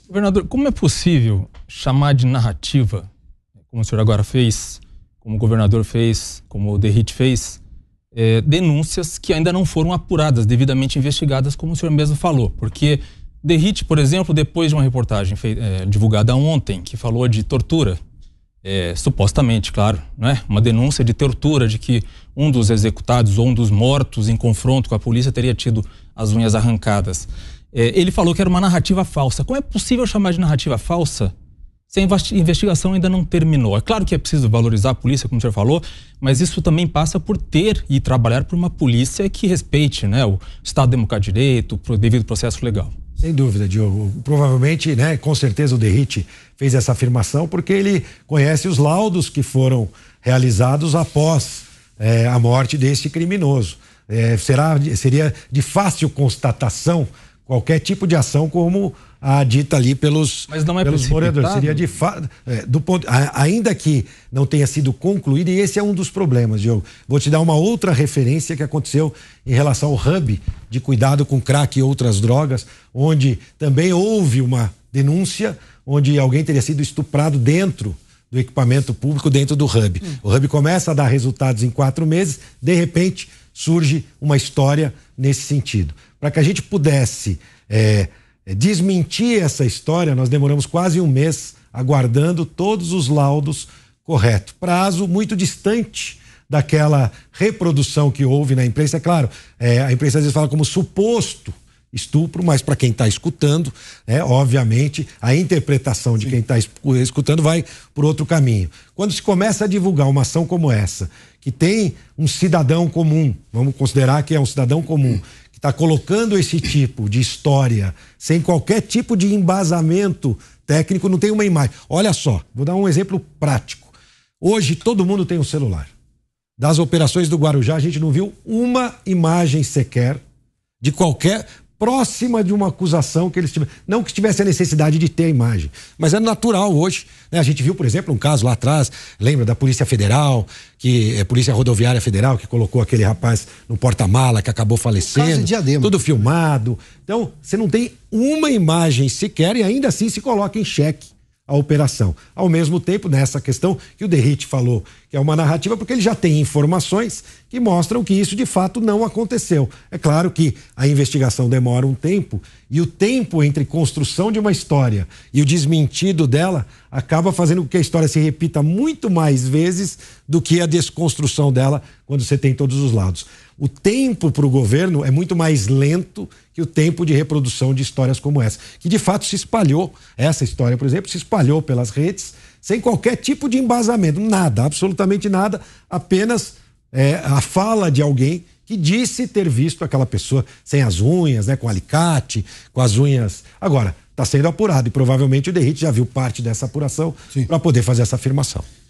Governador, como é possível chamar de narrativa, como o senhor agora fez, como o governador fez, como o Derrit fez, denúncias que ainda não foram apuradas, devidamente investigadas, como o senhor mesmo falou? Porque Derrit, por exemplo, depois de uma reportagem divulgada ontem, que falou de tortura, supostamente, claro, né? Uma denúncia de tortura, de que um dos executados ou um dos mortos em confronto com a polícia teria tido as unhas arrancadas. Ele falou que era uma narrativa falsa. Como é possível chamar de narrativa falsa se a investigação ainda não terminou? É claro que é preciso valorizar a polícia, como o senhor falou, mas isso também passa por ter e trabalhar por uma polícia que respeite, né, o Estado Democrático de Direito, o devido processo legal. Sem dúvida, Diogo. Provavelmente, né, com certeza o Derrit fez essa afirmação porque ele conhece os laudos que foram realizados após a morte deste criminoso. Seria de fácil constatação qualquer tipo de ação como a dita ali pelos moradores. Seria de fato, ainda que não tenha sido concluído, e esse é um dos problemas, Diogo. Vou te dar uma outra referência que aconteceu em relação ao hub de cuidado com crack e outras drogas, onde também houve uma denúncia, onde alguém teria sido estuprado dentro do equipamento público, dentro do hub. O hub começa a dar resultados em 4 meses, de repente surge uma história nesse sentido. Para que a gente pudesse desmentir essa história, nós demoramos quase 1 mês aguardando todos os laudos corretos. Prazo muito distante daquela reprodução que houve na imprensa. É claro, a imprensa às vezes fala como suposto estupro, mas para quem está escutando, obviamente, a interpretação de quem está escutando vai por outro caminho. Quando se começa a divulgar uma ação como essa, que tem um cidadão comum, vamos considerar que é um cidadão comum, que está colocando esse tipo de história sem qualquer tipo de embasamento técnico, não tem uma imagem. Olha só, vou dar um exemplo prático. Hoje todo mundo tem um celular. Das operações do Guarujá, a gente não viu uma imagem sequer de qualquer próxima de uma acusação que eles tiveram. Não que tivesse a necessidade de ter a imagem, mas é natural hoje, né? A gente viu, por exemplo, um caso lá atrás, lembra da Polícia Federal, Polícia Rodoviária Federal, que colocou aquele rapaz no porta-mala que acabou falecendo, tudo filmado. Então, você não tem uma imagem sequer e ainda assim se coloca em xeque a operação. Ao mesmo tempo, nessa questão que o Derrit falou, que é uma narrativa, porque ele já tem informações que mostram que isso de fato não aconteceu. É claro que a investigação demora um tempo e o tempo entre construção de uma história e o desmentido dela acaba fazendo com que a história se repita muito mais vezes do que a desconstrução dela quando você tem todos os lados. O tempo para o governo é muito mais lento que o tempo de reprodução de histórias como essa, que de fato se espalhou. Essa história, por exemplo, se espalhou pelas redes sem qualquer tipo de embasamento, nada, absolutamente nada, apenas a fala de alguém que disse ter visto aquela pessoa sem as unhas, né, com alicate, com as unhas. Agora, está sendo apurado e provavelmente o Derrit já viu parte dessa apuração para poder fazer essa afirmação.